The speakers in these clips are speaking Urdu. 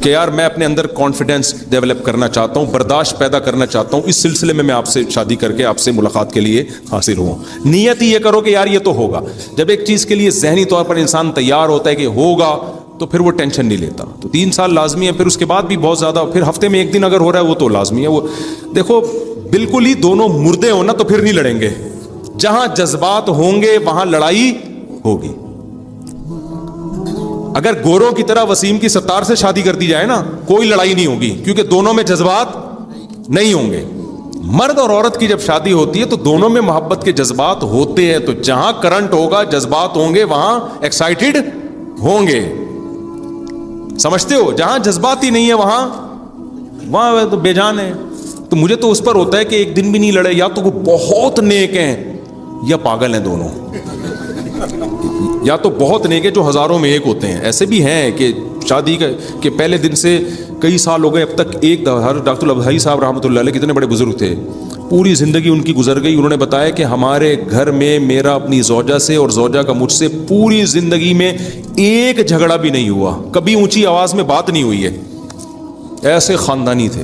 کہ یار میں اپنے اندر کانفیڈنس ڈیولپ کرنا چاہتا ہوں, برداشت پیدا کرنا چاہتا ہوں, اس سلسلے میں آپ سے شادی کر کے آپ سے ملاقات کے لیے حاصل ہوں. نیت ہی یہ کرو کہ یار یہ تو ہوگا. جب ایک چیز کے لیے ذہنی طور پر انسان تیار ہوتا ہے کہ ہوگا تو پھر وہ ٹینشن نہیں لیتا. تو 3 سال لازمی ہے, پھر اس کے بعد بھی بہت زیادہ, پھر ہفتے میں 1 دن اگر ہو رہا ہے وہ تو لازمی ہے. وہ دیکھو بالکل ہی دونوں مردے ہو نا تو پھر نہیں لڑیں گے. جہاں جذبات ہوں گے وہاں لڑائی ہوگی. اگر گوروں کی طرح وسیم کی ستار سے شادی کر دی جائے نا کوئی لڑائی نہیں ہوگی, کیونکہ دونوں میں جذبات نہیں ہوں گے. مرد اور عورت کی جب شادی ہوتی ہے تو دونوں میں محبت کے جذبات ہوتے ہیں. تو جہاں کرنٹ ہوگا, جذبات ہوں گے, وہاں ایکسائٹیڈ ہوں گے. سمجھتے ہو؟ جہاں جذبات ہی نہیں ہے وہاں تو بے جان ہے. تو مجھے تو اس پر ہوتا ہے کہ ایک دن بھی نہیں لڑے, یا تو وہ بہت نیک ہیں یا پاگل ہیں دونوں, یا تو بہت نیک ہے جو ہزاروں میں ایک ہوتے ہیں. ایسے بھی ہیں کہ شادی کے پہلے دن سے کئی سال ہو گئے اب تک ایک ڈاکٹر الابدائی صاحب رحمۃ اللہ علیہ کتنے بڑے بزرگ تھے, پوری زندگی ان کی گزر گئی. انہوں نے بتایا کہ ہمارے گھر میں میرا اپنی زوجہ سے اور زوجہ کا مجھ سے پوری زندگی میں ایک جھگڑا بھی نہیں ہوا, کبھی اونچی آواز میں بات نہیں ہوئی ہے. ایسے خاندانی تھے.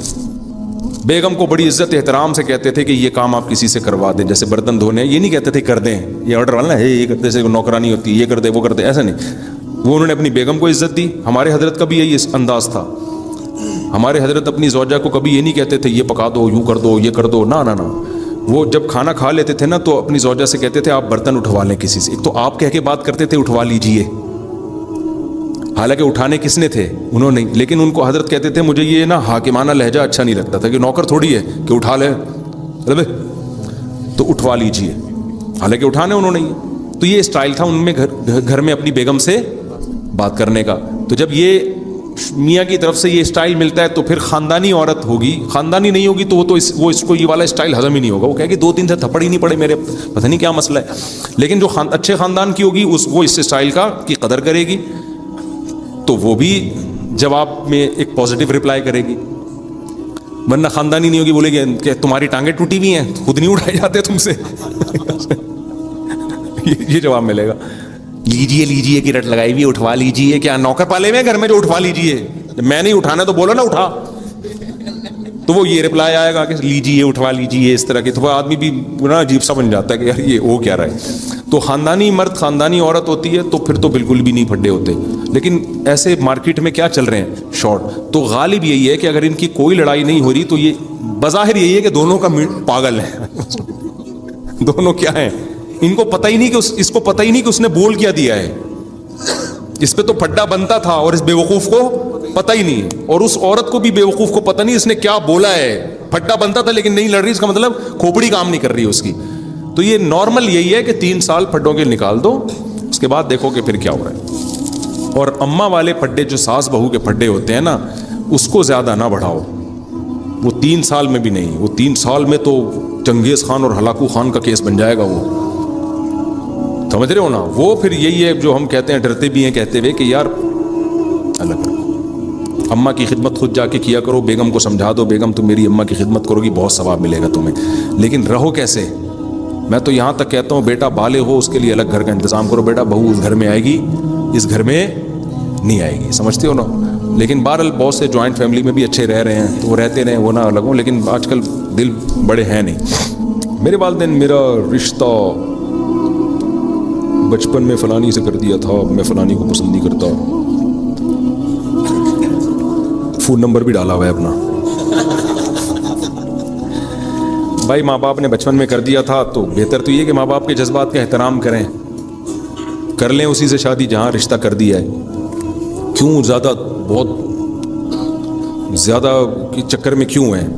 بیگم کو بڑی عزت احترام سے کہتے تھے کہ یہ کام آپ کسی سے کروا دیں, جیسے برتن دھونے, یہ نہیں کہتے تھے کر دیں, یہ آرڈر والا ہے یہ کرتے سے نوکرانی ہوتی ہے, یہ کر دے وہ کر دے, ایسا نہیں. وہ انہوں نے اپنی بیگم کو عزت دی. ہمارے حضرت کا بھی یہی انداز تھا. ہمارے حضرت اپنی زوجہ کو کبھی یہ نہیں کہتے تھے یہ پکا دو, یوں کر دو, یہ کر دو, نہ. وہ جب کھانا کھا لیتے تھے نا تو اپنی زوجہ سے کہتے تھے آپ برتن اٹھوا لیں کسی سے. ایک تو آپ کہہ کے بات کرتے تھے اٹھوا لیجئے, حالانکہ اٹھانے کس نے تھے؟ انہوں نے. لیکن ان کو حضرت کہتے تھے مجھے یہ نا حاکمانہ لہجہ اچھا نہیں لگتا تھا کہ نوکر تھوڑی ہے کہ اٹھا لے تو اٹھوا لیجئے, حالانکہ اٹھانے انہوں نے. تو یہ اسٹائل تھا ان میں گھر میں اپنی بیگم سے بات کرنے کا. تو جب یہ میاں کی طرف سے یہ اسٹائل ملتا ہے تو پھر خاندانی عورت ہوگی, خاندانی نہیں ہوگی تو وہ اس کو یہ والا اسٹائل ہضم ہی نہیں ہوگا. وہ کہے کہ 2-3 سے تھپڑ ہی نہیں پڑے میرے, پتہ نہیں کیا مسئلہ ہے. لیکن جو اچھے خاندان کی ہوگی وہ اس اسٹائل کی قدر کرے گی, تو وہ بھی جواب میں ایک پازیٹیو رپلائی کرے گی. ورنہ خاندانی نہیں ہوگی, بولے گی کہ تمہاری ٹانگیں ٹوٹی ہوئی ہیں, خود نہیں اٹھائے جاتے تم سے. یہ جواب ملے گا. لیجیے کی رٹ لگائی ہوئی, اٹھوا لیجیے. کیا نوکر پالے ہوئے گھر میں جو اٹھوا لیجیے؟ میں نہیں اٹھانا تو بولو نا اٹھا. تو وہ یہ رپلائی آئے گا کہ لیجیے, اٹھوا لیجیے, اس طرح کی. تو وہ آدمی بھی نا عجیب سا بن جاتا ہے کہ یار یہ ہو کیا رہا ہے. تو خاندانی مرد خاندانی عورت ہوتی ہے تو پھر تو بالکل بھی نہیں پھڈے ہوتے. لیکن ایسے مارکیٹ میں کیا چل رہے ہیں شارٹ. تو غالب یہی ہے کہ اگر ان کی کوئی لڑائی نہیں ہو رہی تو یہ بظاہر یہی ہے کہ دونوں کا پاگل ہے. دونوں کیا ہیں, ان کو پتہ ہی نہیں کہ اس کو پتہ ہی نہیں کہ اس نے بول کیا دیا ہے. اس پہ تو پھڈا بنتا تھا اور اس بیوقوف کو پتہ ہی نہیں, اور اس عورت کو بھی بیوقوف کو پتہ نہیں اس نے کیا بولا ہے. پھڈا بنتا تھا لیکن نہیں لڑ رہی, اس کا مطلب کھوپڑی کام نہیں کر رہی اس کی. تو یہ نارمل یہی ہے کہ 3 سال پھڈوں کے نکال دو, اس کے بعد دیکھو کہ پھر کیا ہو رہا ہے. اور اماں والے پھڈے جو ساس بہو کے پھڈے ہوتے ہیں نا, اس کو زیادہ نہ بڑھاؤ. وہ 3 سال میں بھی نہیں, وہ 3 سال میں تو چنگیز خان اور ہلاکو خان کا کیس بن جائے گا. وہ سمجھ رہے ہو نا. وہ پھر یہی ہے جو ہم کہتے ہیں, ڈرتے بھی ہیں کہتے ہوئے کہ یار الگ اماں کی خدمت خود جا کے کیا کرو. بیگم کو سمجھا دو, بیگم تم میری اماں کی خدمت کرو گی, بہت ثواب ملے گا تمہیں. لیکن رہو کیسے؟ میں تو یہاں تک کہتا ہوں بیٹا بالغ ہو اس کے لیے الگ گھر کا انتظام کرو. بیٹا بہو اس گھر میں آئے گی, اس گھر میں نہیں آئے گی. سمجھتے ہو نا. لیکن بہرحال بہت سے جوائنٹ فیملی میں بھی اچھے رہ رہے ہیں تو وہ رہتے رہیں, وہ نہ الگ ہوں. لیکن آج کل دل بڑے ہیں نہیں. میرے والدین میرا رشتہ بچپن میں فلانی سے کر دیا تھا, میں فلانی کو پسند نہیں کرتا. فون نمبر بھی ڈالا ہوا ہے اپنا. بھائی ماں باپ نے بچپن میں کر دیا تھا تو بہتر تو یہ کہ ماں باپ کے جذبات کا احترام کریں, کر لیں اسی سے شادی جہاں رشتہ کر دیا ہے. کیوں زیادہ بہت زیادہ کے چکر میں کیوں ہیں.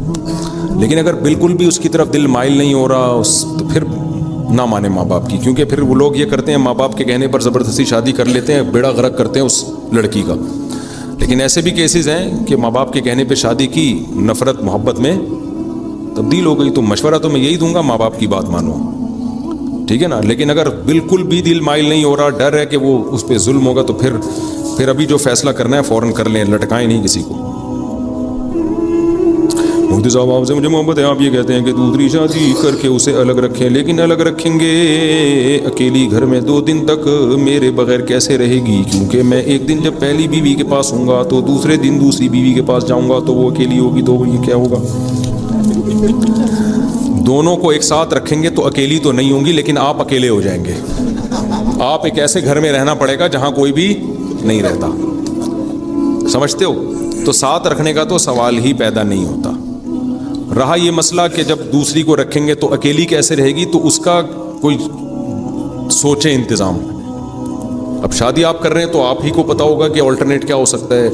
لیکن اگر بالکل بھی اس کی طرف دل مائل نہیں ہو رہا تو پھر نہ مانے ماں باپ کی, کیونکہ پھر وہ لوگ یہ کرتے ہیں ماں باپ کے کہنے پر زبردستی شادی کر لیتے ہیں, بیڑا غرق کرتے ہیں اس لڑکی کا. لیکن ایسے بھی کیسز ہیں کہ ماں باپ کے کہنے پہ شادی کی, نفرت محبت میں تبدیل ہو گئی. تو مشورہ تو میں یہی دوں گا, ماں باپ کی بات مانو, ٹھیک ہے نا. لیکن اگر بالکل بھی دل مائل نہیں ہو رہا, ڈر ہے کہ وہ اس پہ ظلم ہوگا, تو پھر ابھی جو فیصلہ کرنا ہے فوراً کر لیں, لٹکائیں نہیں کسی کو. مفتی صاحب آپ سے مجھے محبت ہے, آپ یہ کہتے ہیں کہ دوسری شادی کر کے اسے الگ رکھیں, لیکن الگ رکھیں گے اکیلی گھر میں 2 دن تک میرے بغیر کیسے رہے گی؟ کیونکہ میں ایک دن جب پہلی بیوی کے پاس ہوں گا تو دوسرے دن دوسری بیوی کے پاس جاؤں گا تو وہ اکیلی ہوگی, تو یہ کیا ہوگا؟ دونوں کو ایک ساتھ رکھیں گے تو اکیلی تو نہیں ہوں گی, لیکن آپ اکیلے ہو جائیں گے. آپ ایک ایسے گھر میں رہنا پڑے گا جہاں کوئی بھی نہیں رہتا. سمجھتے ہو؟ تو ساتھ رکھنے کا تو سوال ہی پیدا نہیں ہوتا. رہا یہ مسئلہ کہ جب دوسری کو رکھیں گے تو اکیلی کیسے رہے گی, تو اس کا کوئی سوچے انتظام. اب شادی آپ کر رہے ہیں تو آپ ہی کو پتا ہوگا کہ آلٹرنیٹ کیا ہو سکتا ہے.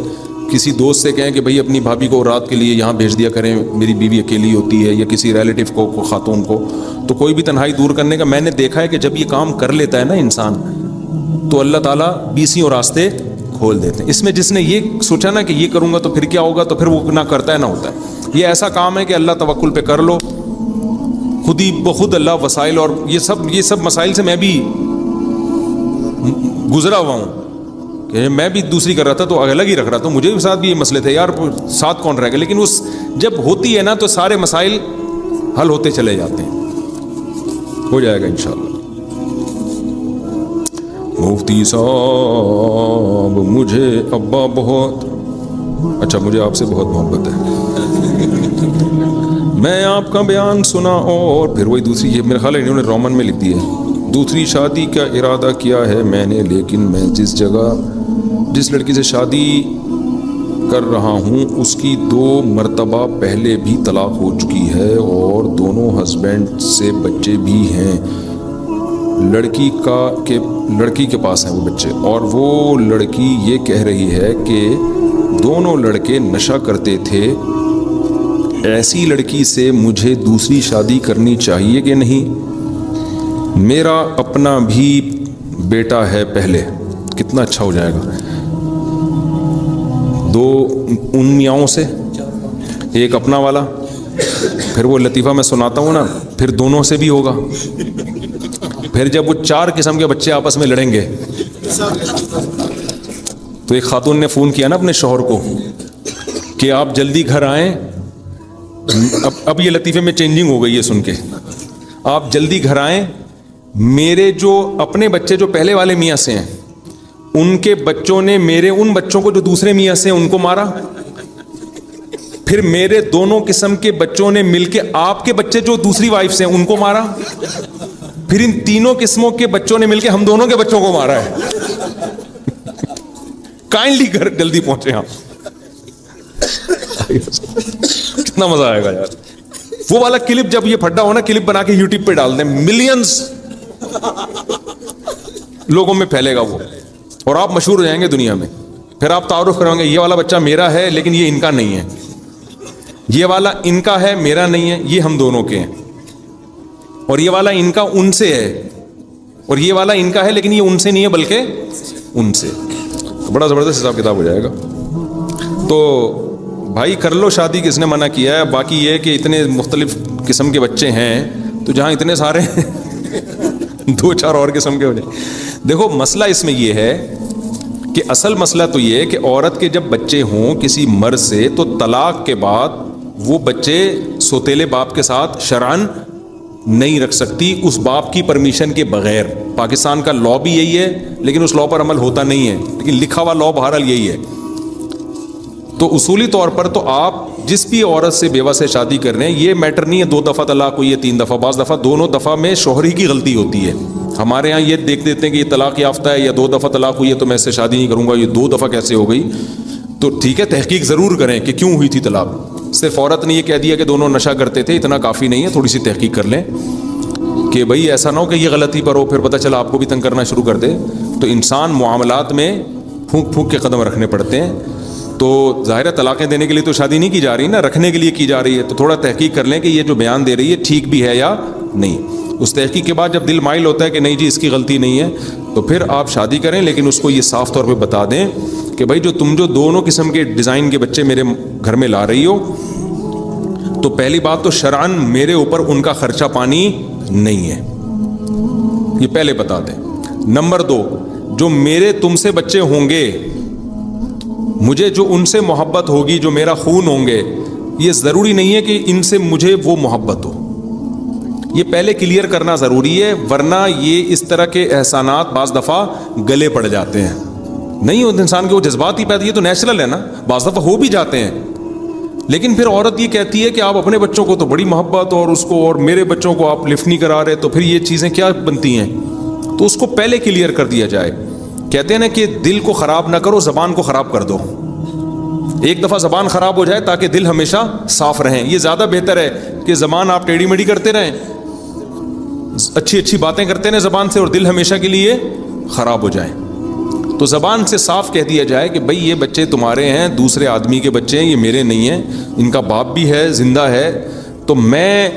کسی دوست سے کہیں کہ بھائی اپنی بھابھی کو رات کے لیے یہاں بھیج دیا کریں, میری بیوی اکیلی ہوتی ہے, یا کسی ریلیٹیو کو خاتون کو, تو کوئی بھی تنہائی دور کرنے کا. میں نے دیکھا ہے کہ جب یہ کام کر لیتا ہے نا انسان, تو اللہ تعالیٰ 20 راستے کھول دیتے ہیں. اس میں جس نے یہ سوچا نا کہ یہ کروں گا تو پھر کیا ہوگا, تو پھر وہ نہ کرتا ہے نہ ہوتا ہے. یہ ایسا کام ہے کہ اللہ توکل پہ کر لو, خود ہی بخود اللہ وسائل. اور یہ سب مسائل سے میں بھی گزرا ہوا ہوں کہ میں بھی دوسری کر رہا تھا تو الگ ہی رکھ رہا تھا, مجھے بھی ساتھ بھی یہ مسئلے تھے یار, ساتھ کون رہے گا. لیکن اس جب ہوتی ہے نا تو سارے مسائل حل ہوتے چلے جاتے ہیں. ہو جائے گا انشاءاللہ. مفتی صاحب مجھے ابا بہت اچھا, مجھے آپ سے بہت محبت ہے. میں آپ کا بیان سنا اور پھر وہی دوسری, یہ میرا خیال ہے انہوں نے رومن میں لکھ دی ہے. دوسری شادی کا ارادہ کیا ہے میں نے, لیکن میں جس لڑکی سے شادی کر رہا ہوں اس کی 2 مرتبہ پہلے بھی طلاق ہو چکی ہے اور دونوں ہسبینڈ سے بچے بھی ہیں. لڑکی کے پاس ہیں وہ بچے, اور وہ لڑکی یہ کہہ رہی ہے کہ دونوں لڑکے نشہ کرتے تھے. ایسی لڑکی سے مجھے دوسری شادی کرنی چاہیے کہ نہیں؟ میرا اپنا بھی بیٹا ہے پہلے. کتنا اچھا ہو جائے گا, 2 ان میاؤں سے, ایک اپنا والا, پھر وہ لطیفہ میں سناتا ہوں نا, پھر دونوں سے بھی ہوگا. پھر جب وہ 4 قسم کے بچے آپس میں لڑیں گے, تو ایک خاتون نے فون کیا نا اپنے شوہر کو کہ آپ جلدی گھر آئیں. اب یہ لطیفے میں چینجنگ ہو گئی ہے سن کے, آپ جلدی گھر آئیں, میرے جو اپنے بچے جو پہلے والے میاں سے ہیں ان کے بچوں نے میرے ان بچوں کو جو دوسرے میاں سے ہیں ان کو مارا. پھر میرے دونوں قسم کے بچوں نے مل کے آپ کے بچے جو دوسری وائف سے ہیں ان کو مارا. پھر ان تینوں قسموں کے بچوں نے مل کے ہم دونوں کے بچوں کو مارا ہے. کائنڈلی گھر جلدی پہنچے آپ. کتنا مزہ آئے گا یار. وہ والا کلپ جب یہ پھڈا ہو نا, کلپ بنا کے یوٹیوب پہ ڈال دیں, ملینز لوگوں میں پھیلے گا وہ, اور آپ مشہور ہو جائیں گے دنیا میں. پھر آپ تعارف کریں گے یہ والا بچہ میرا ہے لیکن یہ ان کا نہیں ہے, یہ والا ان کا ہے میرا نہیں ہے, یہ ہم دونوں کے ہیں. اور یہ والا ان کا ان سے ہے, اور یہ والا ان کا ہے لیکن یہ ان سے نہیں ہے بلکہ ان سے. بڑا زبردست حساب کتاب ہو جائے گا. تو بھائی کر لو شادی, کس نے منع کیا ہے. باقی یہ کہ اتنے مختلف قسم کے بچے ہیں تو جہاں اتنے سارے 2-4 اور قسم کے ہو جائیں. دیکھو مسئلہ اس میں یہ ہے کہ اصل مسئلہ تو یہ ہے کہ عورت کے جب بچے ہوں کسی مرد سے, تو طلاق کے بعد وہ بچے سوتیلے باپ کے ساتھ شرعاً نہیں رکھ سکتی اس باپ کی پرمیشن کے بغیر. پاکستان کا لا بھی یہی ہے لیکن اس لا پر عمل ہوتا نہیں ہے, لیکن لکھا ہوا لا بہرحال یہی ہے. تو اصولی طور پر تو آپ جس بھی عورت سے بیوہ سے شادی کر رہے ہیں, یہ میٹر نہیں ہے 2 دفعہ طلاق ہوئی ہے 3 دفعہ, بعض دفعہ دونوں دفعہ میں شوہر ہی کی غلطی ہوتی ہے. ہمارے ہاں یہ دیکھ دیتے ہیں کہ یہ طلاق یافتہ ہے یا 2 دفعہ طلاق ہوئی ہے تو میں اس سے شادی نہیں کروں گا, یہ 2 دفعہ کیسے ہو گئی. تو ٹھیک ہے تحقیق ضرور کریں کہ کیوں ہوئی تھی طلاق. صرف عورت نے یہ کہہ دیا کہ دونوں نشہ کرتے تھے, اتنا کافی نہیں ہے, تھوڑی سی تحقیق کر لیں کہ بھئی ایسا نہ ہو کہ یہ غلطی پر ہو پھر پتہ چلا آپ کو بھی تنگ کرنا شروع کر دے. تو انسان معاملات میں پھونک پھونک کے قدم رکھنے پڑتے ہیں. تو ظاہر ہے طلاقیں دینے کے لیے تو شادی نہیں کی جا رہی نا, رکھنے کے لیے کی جا رہی ہے. تو تھوڑا تحقیق کر لیں کہ یہ جو بیان دے رہی ہے ٹھیک بھی ہے یا نہیں. اس تحقیق کے بعد جب دل مائل ہوتا ہے کہ نہیں جی اس کی غلطی نہیں ہے, تو پھر آپ شادی کریں, لیکن اس کو یہ صاف طور پہ بتا دیں کہ بھائی جو تم جو دونوں قسم کے ڈیزائن کے بچے میرے گھر میں لا رہی ہو, تو پہلی بات تو شرعاً میرے اوپر ان کا خرچہ پانی نہیں ہے, یہ پہلے بتا دیں. نمبر 2, جو میرے تم سے بچے ہوں گے, مجھے جو ان سے محبت ہوگی, جو میرا خون ہوں گے, یہ ضروری نہیں ہے کہ ان سے مجھے وہ محبت ہو. یہ پہلے کلیئر کرنا ضروری ہے, ورنہ یہ اس طرح کے احسانات بعض دفعہ گلے پڑ جاتے ہیں. نہیں ہوتے انسان کے وہ جذبات ہی پیدا, یہ تو نیچرل ہے نا, بعض دفعہ ہو بھی جاتے ہیں. لیکن پھر عورت یہ کہتی ہے کہ آپ اپنے بچوں کو تو بڑی محبت اور اس کو, اور میرے بچوں کو آپ لفٹ نہیں کرا رہے, تو پھر یہ چیزیں کیا بنتی ہیں؟ تو اس کو پہلے کلیئر کر دیا جائے. کہتے ہیں نا کہ دل کو خراب نہ کرو, زبان کو خراب کر دو. ایک دفعہ زبان خراب ہو جائے تاکہ دل ہمیشہ صاف رہیں. یہ زیادہ بہتر ہے کہ زبان آپ ٹیڑھی میڑھی کرتے رہیں, اچھی اچھی باتیں کرتے رہیں زبان سے, اور دل ہمیشہ کے لیے خراب ہو جائے. تو زبان سے صاف کہہ دیا جائے کہ بھئی یہ بچے تمہارے ہیں, دوسرے آدمی کے بچے ہیں, یہ میرے نہیں ہیں, ان کا باپ بھی ہے, زندہ ہے, تو میں,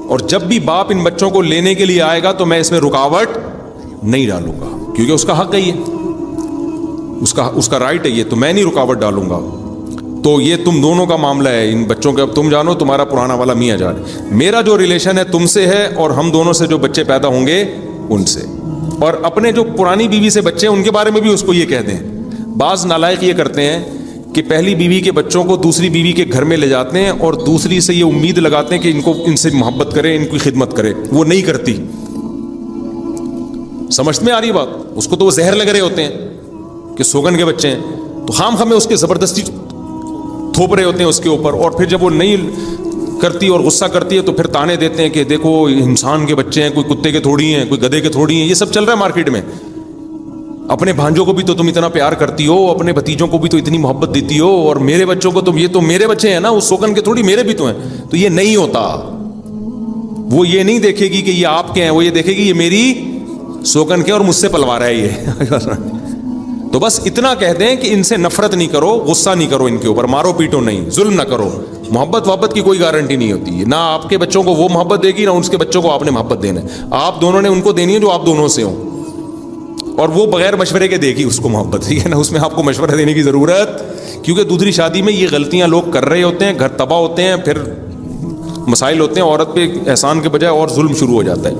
اور جب بھی باپ ان بچوں کو لینے کے لیے آئے گا تو میں اس میں رکاوٹ نہیں ڈالوں گا, کیونکہ اس کا حق ہے, یہ اس کا رائٹ ہے یہ, تو میں نہیں رکاوٹ ڈالوں گا. تو یہ تم دونوں کا معاملہ ہے, ان بچوں کا اب تم جانو, تمہارا پرانا والا میاں جان. میرا جو ریلیشن ہے تم سے ہے, اور ہم دونوں سے جو بچے پیدا ہوں گے ان سے. اور اپنے جو پرانی بیوی سے بچے ہیں ان کے بارے میں بھی اس کو یہ کہہ دیں. بعض نالائق یہ کرتے ہیں کہ پہلی بیوی کے بچوں کو دوسری بیوی کے گھر میں لے جاتے ہیں, اور دوسری سے یہ امید لگاتے ہیں کہ ان سے محبت کرے, ان کی خدمت کرے. وہ نہیں کرتی. سمجھ میں آ رہی بات؟ اس کو تو وہ زہر لگ رہے ہوتے ہیں کہ سوگن کے بچے ہیں, تو خام خامے اس کے زبردستی تھوپ رہے ہوتے ہیں اس کے اوپر. اور پھر جب وہ نہیں کرتی اور غصہ کرتی ہے تو پھر تانے دیتے ہیں کہ دیکھو انسان کے بچے ہیں, کوئی کتے کے تھوڑی ہیں, کوئی گدھے کے تھوڑی ہیں. یہ سب چل رہا ہے مارکیٹ میں. اپنے بھانجوں کو بھی تو تم اتنا پیار کرتی ہو, اپنے بھتیجوں کو بھی تو اتنی محبت دیتی ہو, اور میرے بچوں کو تم, یہ تو میرے بچے ہیں نا, وہ سوگن کے تھوڑی میرے بھی تو ہیں. تو یہ نہیں ہوتا. وہ یہ نہیں دیکھے گی کہ یہ آپ کے ہیں, وہ یہ دیکھے گی یہ میری سوگن کے اور مجھ سے پلوا رہا ہے یہ. تو بس اتنا کہہ دیں کہ ان سے نفرت نہیں کرو, غصہ نہیں کرو, ان کے اوپر مارو پیٹو نہیں, ظلم نہ کرو. محبت کی کوئی گارنٹی نہیں ہوتی ہے. نہ آپ کے بچوں کو وہ محبت دے گی, نہ اس کے بچوں کو آپ نے محبت دینا ہے. آپ دونوں نے ان کو دینی ہے جو آپ دونوں سے ہوں, اور وہ بغیر مشورے کے دے گی اس کو محبت, ٹھیک ہے نا. اس میں آپ کو مشورہ دینے کی ضرورت, کیونکہ دوسری شادی میں یہ غلطیاں لوگ کر رہے ہوتے ہیں, گھر تباہ ہوتے ہیں, پھر مسائل ہوتے ہیں, عورت پہ احسان کے بجائے اور ظلم شروع ہو جاتا ہے.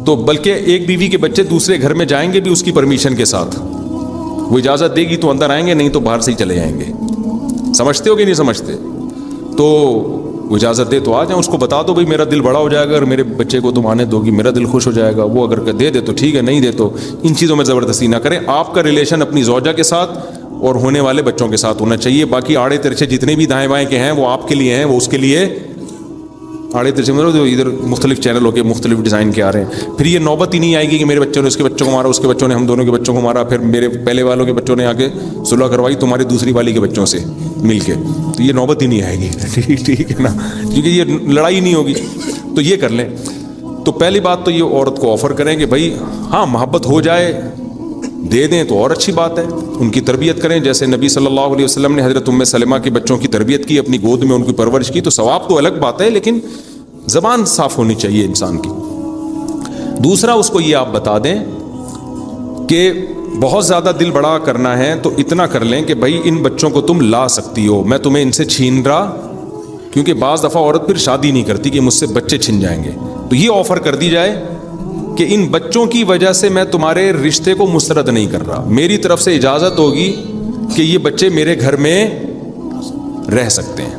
تو بلکہ ایک بیوی کے بچے دوسرے گھر میں جائیں گے بھی اس کی پرمیشن کے ساتھ. وہ اجازت دے گی تو اندر آئیں گے, نہیں تو باہر سے ہی چلے جائیں گے. سمجھتے ہو کہ نہیں سمجھتے؟ تو وہ اجازت دے تو آ جائیں, اس کو بتا دو بھائی میرا دل بڑا ہو جائے گا اگر میرے بچے کو تم آنے دو گی, میرا دل خوش ہو جائے گا. وہ اگر دے دے تو ٹھیک ہے, نہیں دے تو ان چیزوں میں زبردستی نہ کریں. آپ کا ریلیشن اپنی زوجہ کے ساتھ اور ہونے والے بچوں کے ساتھ ہونا چاہیے. باقی آڑے ترچے جتنے بھی دائیں بائیں کے ہیں وہ آپ کے لیے ہیں, وہ اس کے لیے آڑے ترچے میں جو ادھر مختلف چینل ہو کے مختلف ڈیزائن کے آ رہے ہیں. پھر یہ نوبت ہی نہیں آئے گی کہ میرے بچوں نے اس کے بچوں کو مارا, اس کے بچوں نے ہم دونوں کے بچوں کو مارا, پھر میرے پہلے والوں کے بچوں نے آ کے صلح کروائی تمہاری دوسری والی کے بچوں سے مل کے. تو یہ نوبت ہی نہیں آئے گی, ٹھیک ہے نا, کیونکہ یہ لڑائی نہیں ہوگی. تو یہ کر لیں. تو پہلی بات تو یہ عورت کو آفر کریں کہ بھائی ہاں محبت ہو جائے دے دیں تو اور اچھی بات ہے. ان کی تربیت کریں, جیسے نبی صلی اللہ علیہ وسلم نے حضرت ام سلمہ کے بچوں کی تربیت کی, اپنی گود میں ان کی پرورش کی. تو ثواب تو الگ بات ہے, لیکن زبان صاف ہونی چاہیے انسان کی. دوسرا اس کو یہ آپ بتا دیں کہ بہت زیادہ دل بڑا کرنا ہے تو اتنا کر لیں کہ بھائی ان بچوں کو تم لا سکتی ہو, میں تمہیں ان سے چھین رہا, کیونکہ بعض دفعہ عورت پھر شادی نہیں کرتی کہ مجھ سے بچے چھن جائیں گے. تو یہ آفر کر دی جائے کہ ان بچوں کی وجہ سے میں تمہارے رشتے کو مسترد نہیں کر رہا, میری طرف سے اجازت ہوگی کہ یہ بچے میرے گھر میں رہ سکتے ہیں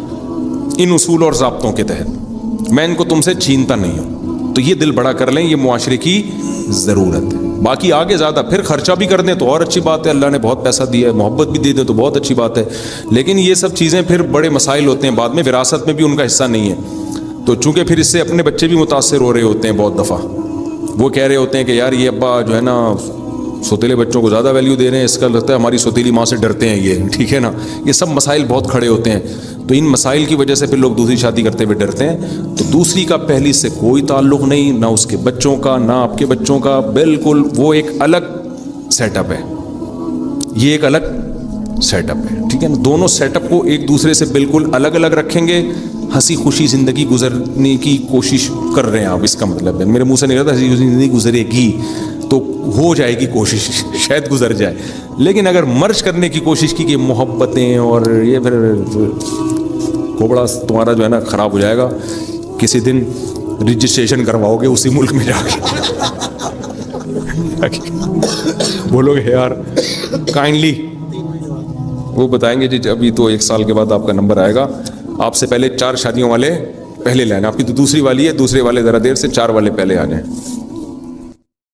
ان اصول اور ضابطوں کے تحت, میں ان کو تم سے چھینتا نہیں ہوں. تو یہ دل بڑا کر لیں, یہ معاشرے کی ضرورت ہے. باقی آگے زیادہ پھر خرچہ بھی کر دیں تو اور اچھی بات ہے, اللہ نے بہت پیسہ دیا ہے, محبت بھی دے دیں تو بہت اچھی بات ہے. لیکن یہ سب چیزیں پھر بڑے مسائل ہوتے ہیں بعد میں, وراثت میں بھی ان کا حصہ نہیں ہے. تو چونکہ پھر اس سے اپنے بچے بھی متاثر ہو رہے ہوتے ہیں بہت دفعہ, وہ کہہ رہے ہوتے ہیں کہ یار یہ ابا جو ہے نا سوتیلے بچوں کو زیادہ ویلیو دے رہے ہیں, اس کا لگتا ہے ہماری سوتیلی ماں سے ڈرتے ہیں یہ, ٹھیک ہے نا. یہ سب مسائل بہت کھڑے ہوتے ہیں. تو ان مسائل کی وجہ سے پھر لوگ دوسری شادی کرتے ہوئے ڈرتے ہیں. تو دوسری کا پہلی سے کوئی تعلق نہیں, نہ اس کے بچوں کا نہ آپ کے بچوں کا, بالکل وہ ایک الگ سیٹ اپ ہے, یہ ایک الگ سیٹ اپ ہے, ٹھیک ہے نا. دونوں سیٹ اپ کو ایک دوسرے سے بالکل الگ الگ رکھیں گے, ہنسی خوشی زندگی گزرنے کی کوشش کر رہے ہیں آپ, اس کا مطلب ہے میرے منہ سے نہیں رہتا ہنسی خوشی زندگی گزرے گی, تو ہو جائے گی کوشش, شاید گزر جائے. لیکن اگر مرج کرنے کی کوشش کی کہ محبتیں اور یہ, پھر کوبڑا تمہارا جو ہے نا خراب ہو جائے گا. کسی دن رجسٹریشن کرواؤ گے اسی ملک میں جا کے, بولو گے یار کائنڈلی وہ بتائیں گے جی ابھی تو 1 سال کے بعد آپ کا نمبر آئے گا, آپ سے پہلے 4 شادیوں والے پہلے لائن, آپ کی تو دوسری والی ہے, دوسرے والے ذرا دیر سے, 4 والے پہلے آ جائیں.